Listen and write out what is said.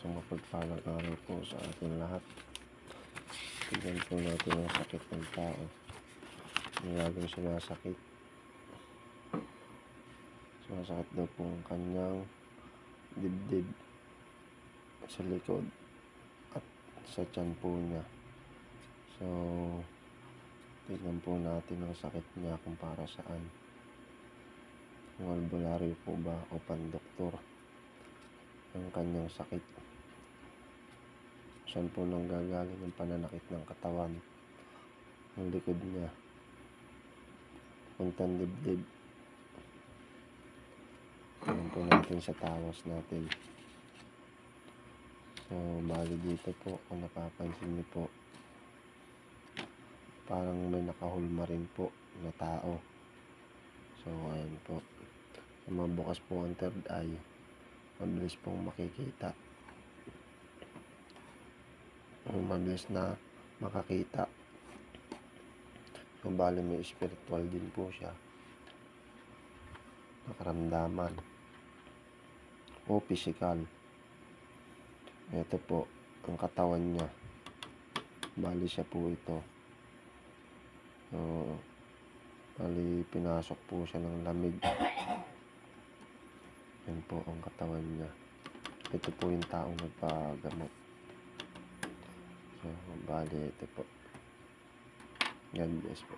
So mapagpalang araw po sa ating lahat. Tignan po natin ang sakit ng tao. Mayroong sinasakit. Sumasakit daw po ang kanyang dibdib sa likod at sa tiyan po niya. So tignan po natin ang sakit niya kung para saan. Kung albularyo po ba o pandoktor ang kanyang sakit. Saan po nanggagaling ang pananakit ng katawan, ng likod niya, puntang dibdib. Tignan po natin sa tawas natin. So bali dito po, kung napapansin niyo po, parang may nakahulma rin po na tao. So ayan po, mabukas po ang third eye, mabilis pong makikita, mabilis na makakita. So bali may spiritual din po siya, nakaramdaman o physical. Ito po ang katawan niya, bali siya po ito. So bali pinasok po siya ng lamig. Yan po ang katawan niya. Ito po yung taong nagpagamot. So bali ito po. God bless po.